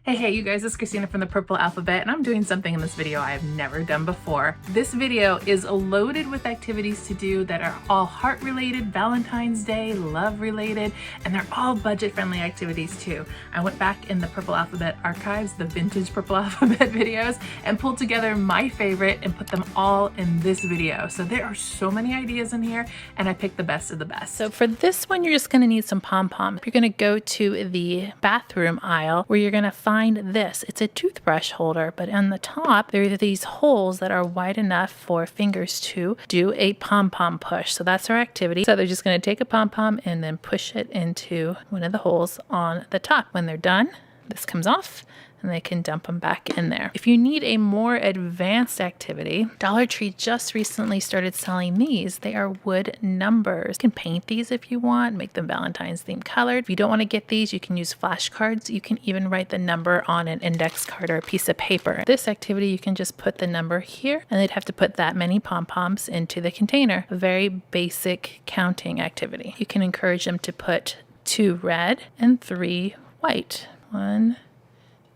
Hey, you guys, it's Christina from the Purple Alphabet, and I'm doing something in this video I have never done before. This video is loaded with activities to do that are all heart-related, Valentine's Day, love-related, and they're all budget-friendly activities too. I went back in the Purple Alphabet archives, the vintage Purple Alphabet videos, and pulled together my favorite and put them all in this video. So there are so many ideas in here, and I picked the best of the best. So for this one, you're just gonna need some pom-pom. You're gonna go to the bathroom aisle where you're gonna find this. It's a toothbrush holder, but on the top there are these holes that are wide enough for fingers to do a pom-pom push. So that's our activity. So they're just going to take a pom-pom and then push it into one of the holes on the top. When they're done, this comes off and they can dump them back in there. If you need a more advanced activity, Dollar Tree just recently started selling these. They are wood numbers. You can paint these if you want, make them Valentine's themed colored. If you don't want to get these, you can use flashcards. You can even write the number on an index card or a piece of paper. This activity, you can just put the number here and they'd have to put that many pom-poms into the container. A very basic counting activity. You can encourage them to put 2 red and 3 white. 1,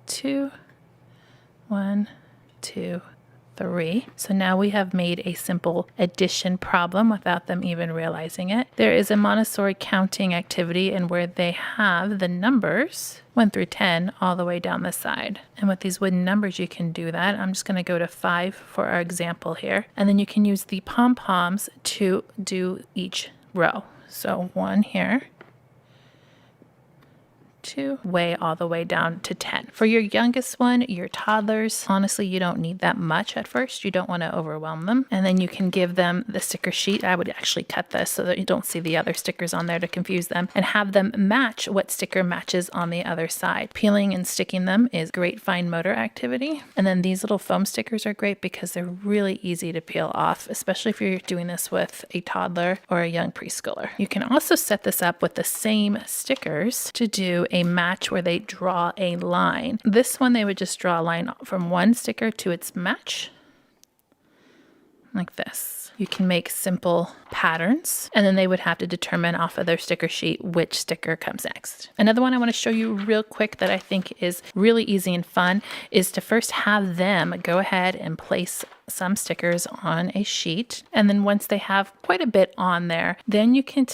2, 1, 2, 3. So now we have made a simple addition problem without them even realizing it. There is a Montessori counting activity and where they have the numbers 1 through 10 all the way down the side. And with these wooden numbers, you can do that. I'm just going to go to 5 for our example here. And then you can use the pom-poms to do each row. So 1 here. 2, way all the way down to 10. For your youngest one, your toddlers, honestly, you don't need that much at first. You don't want to overwhelm them. And then you can give them the sticker sheet. I would actually cut this so that you don't see the other stickers on there to confuse them, and have them match what sticker matches on the other side. Peeling and sticking them is great fine motor activity. And then these little foam stickers are great because they're really easy to peel off, especially if you're doing this with a toddler or a young preschooler. You can also set this up with the same stickers to do a match where they draw a line. This one, they would just draw a line from one sticker to its match, like this. You can make simple patterns, and then they would have to determine off of their sticker sheet which sticker comes next. Another one I want to show you real quick that I think is really easy and fun is to first have them go ahead and place some stickers on a sheet, and then once they have quite a bit on there, then you can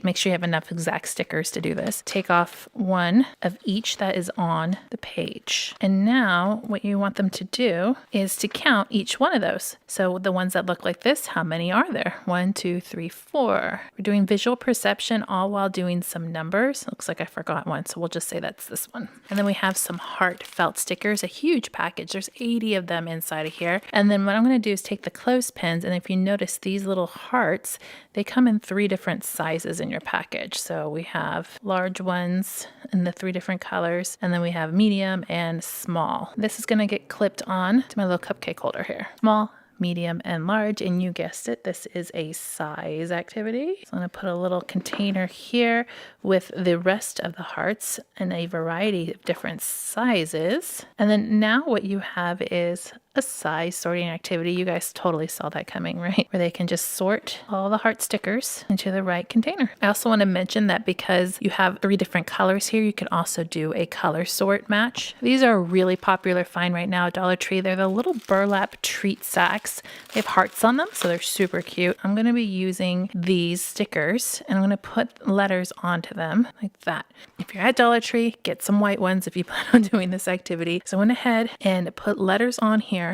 make sure you have enough exact stickers to do this. Take off one of each that is on the page. And now what you want them to do is to count each one of those. So the ones that look like this, how many are there? 1, 2, 3, 4. We're doing visual perception all while doing some numbers. Looks like I forgot one, so we'll just say that's this one. And then we have some heartfelt stickers, a huge package. There's 80 of them inside of here. And then what I'm going to do is take the clothespins, and if you notice these little hearts, they come in 3 different sizes in your package. So we have large ones in the 3 different colors, and then we have medium and small. This is going to get clipped on to my little cupcake holder here. Small, medium, and large, and you guessed it, this is a size activity. So I'm going to put a little container here with the rest of the hearts in a variety of different sizes. And then now what you have is a size sorting activity. You guys totally saw that coming, right? Where they can just sort all the heart stickers into the right container. I also want to mention that because you have 3 different colors here, you can also do a color sort match. These are a really popular find right now at Dollar Tree. They're the little burlap treat sacks. They have hearts on them, so they're super cute. I'm going to be using these stickers, and I'm going to put letters onto them like that. If you're at Dollar Tree, get some white ones if you plan on doing this activity. So I went ahead and put letters on here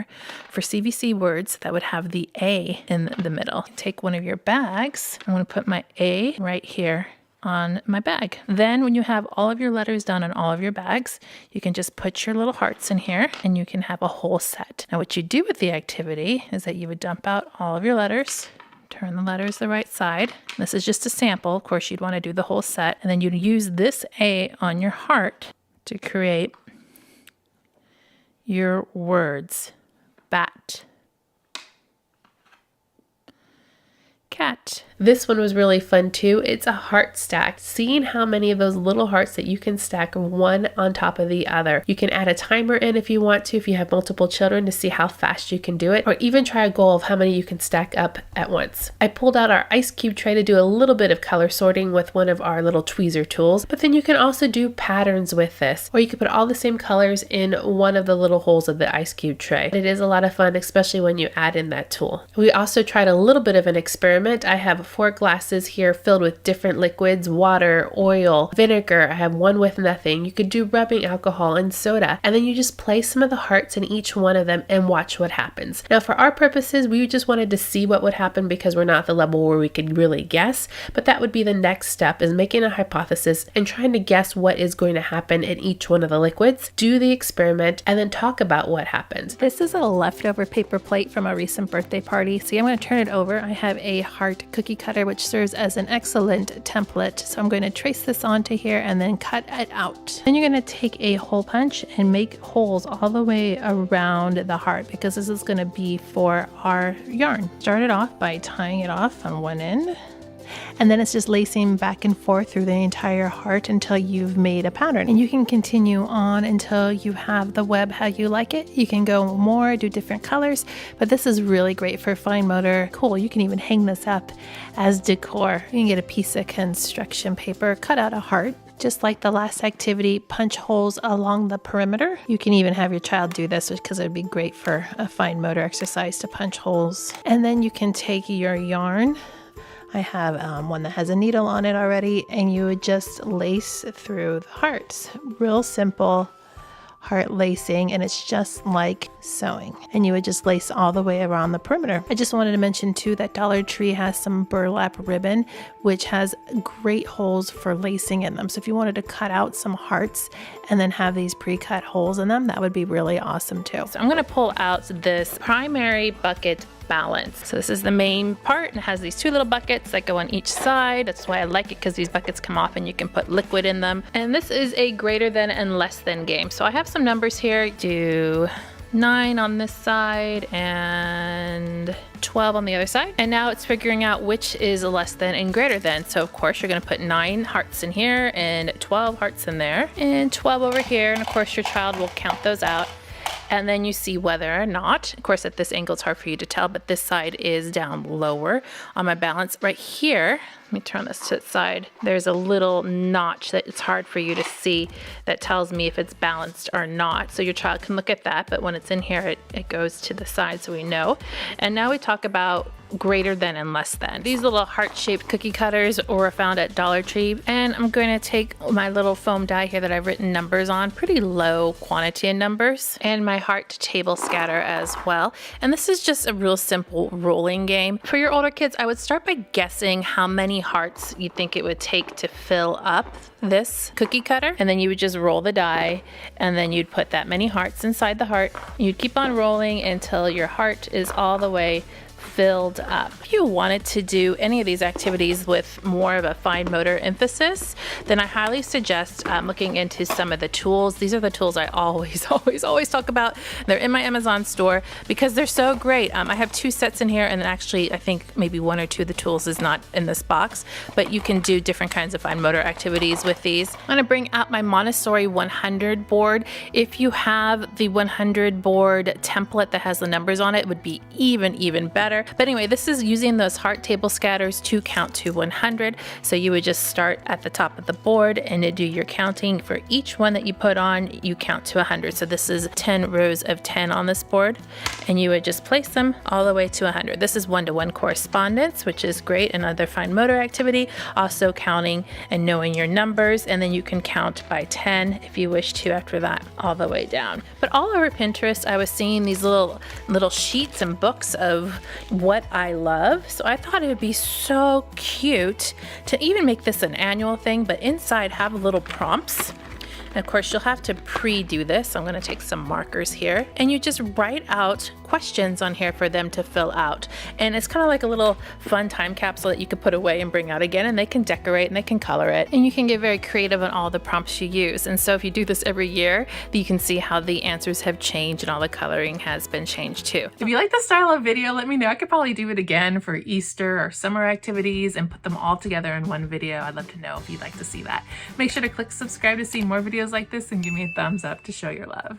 for CVC words that would have the A in the middle. Take one of your bags. I'm going to put my A right here on my bag. Then when you have all of your letters done on all of your bags, you can just put your little hearts in here and you can have a whole set. Now what you do with the activity is that you would dump out all of your letters, turn the letters the right side. This is just a sample. Of course, you'd want to do the whole set, and then you'd use this A on your heart to create your words. Bat, cat. This one was really fun too. It's a heart stack. Seeing how many of those little hearts that you can stack one on top of the other. You can add a timer in if you want to, if you have multiple children, to see how fast you can do it, or even try a goal of how many you can stack up at once. I pulled out our ice cube tray to do a little bit of color sorting with one of our little tweezer tools, but then you can also do patterns with this, or you could put all the same colors in one of the little holes of the ice cube tray. It is a lot of fun, especially when you add in that tool. We also tried a little bit of an experiment. I have 4 glasses here filled with different liquids, water, oil, vinegar. I have one with nothing. You could do rubbing alcohol and soda, and then you just place some of the hearts in each one of them and watch what happens. Now for our purposes, we just wanted to see what would happen because we're not at the level where we could really guess, but that would be the next step, is making a hypothesis and trying to guess what is going to happen in each one of the liquids, do the experiment, and then talk about what happens. This is a leftover paper plate from a recent birthday party. See, I'm going to turn it over. I have a heart cookie cutter, which serves as an excellent template. So I'm going to trace this onto here and then cut it out. Then you're going to take a hole punch and make holes all the way around the heart, because this is going to be for our yarn. Start it off by tying it off on one end, and then it's just lacing back and forth through the entire heart until you've made a pattern. And you can continue on until you have the web how you like it. You can go more, do different colors, but this is really great for fine motor. Cool, you can even hang this up as decor. You can get a piece of construction paper, cut out a heart, just like the last activity, punch holes along the perimeter. You can even have your child do this because it would be great for a fine motor exercise to punch holes. And then you can take your yarn. I have one that has a needle on it already, and you would just lace through the hearts. Real simple heart lacing, and it's just like sewing, and you would just lace all the way around the perimeter. I just wanted to mention too that Dollar Tree has some burlap ribbon which has great holes for lacing in them. So if you wanted to cut out some hearts and then have these pre-cut holes in them, that would be really awesome too. So I'm going to pull out this primary bucket balance. So this is the main part, and it has these 2 little buckets that go on each side. That's why I like it, because these buckets come off and you can put liquid in them. And this is a greater than and less than game. So I have some numbers here. Do 9 on this side and 12 on the other side. And now it's figuring out which is less than and greater than. So of course you're going to put 9 hearts in here and 12 hearts in there and 12 over here. And of course your child will count those out. And then you see whether or not, of course at this angle it's hard for you to tell, but this side is down lower on my balance. Right here, let me turn this to the side, there's a little notch that it's hard for you to see that tells me if it's balanced or not. So your child can look at that, but when it's in here, it goes to the side so we know. And now we talk about greater than and less than. These little heart-shaped cookie cutters were found at Dollar Tree, and I'm going to take my little foam die here that I've written numbers on, pretty low quantity of numbers, and my heart table scatter as well. And this is just a real simple rolling game. For your older kids, I would start by guessing how many hearts you think it would take to fill up this cookie cutter, and then you would just roll the die, and then you'd put that many hearts inside the heart. You'd keep on rolling until your heart is all the way filled up. If you wanted to do any of these activities with more of a fine motor emphasis, then I highly suggest looking into some of the tools. These are the tools I always talk about. They're in my Amazon store because they're so great. I have 2 sets in here, and actually I think maybe 1 or 2 of the tools is not in this box, but you can do different kinds of fine motor activities with these. I'm going to bring out my Montessori 100 board. If you have the 100 board template that has the numbers on it, it would be even better. But anyway, this is using those heart table scatters to count to 100. So you would just start at the top of the board and do your counting. For each one that you put on, you count to 100. So this is 10 rows of 10 on this board, and you would just place them all the way to 100. This is 1-to-1 correspondence, which is great. Another fine motor activity, also counting and knowing your numbers, and then you can count by 10 if you wish to after that, all the way down. But all over Pinterest, I was seeing these little sheets and books of what I love. So I thought it would be so cute to even make this an annual thing, but inside have little prompts. And of course, you'll have to pre-do this. I'm going to take some markers here, and you just write out questions on here for them to fill out. And it's kind of like a little fun time capsule that you could put away and bring out again, and they can decorate and they can color it. And you can get very creative on all the prompts you use. And so if you do this every year, you can see how the answers have changed and all the coloring has been changed too. If you like this style of video, let me know. I could probably do it again for Easter or summer activities and put them all together in one video. I'd love to know if you'd like to see that. Make sure to click subscribe to see more videos like this and give me a thumbs up to show your love.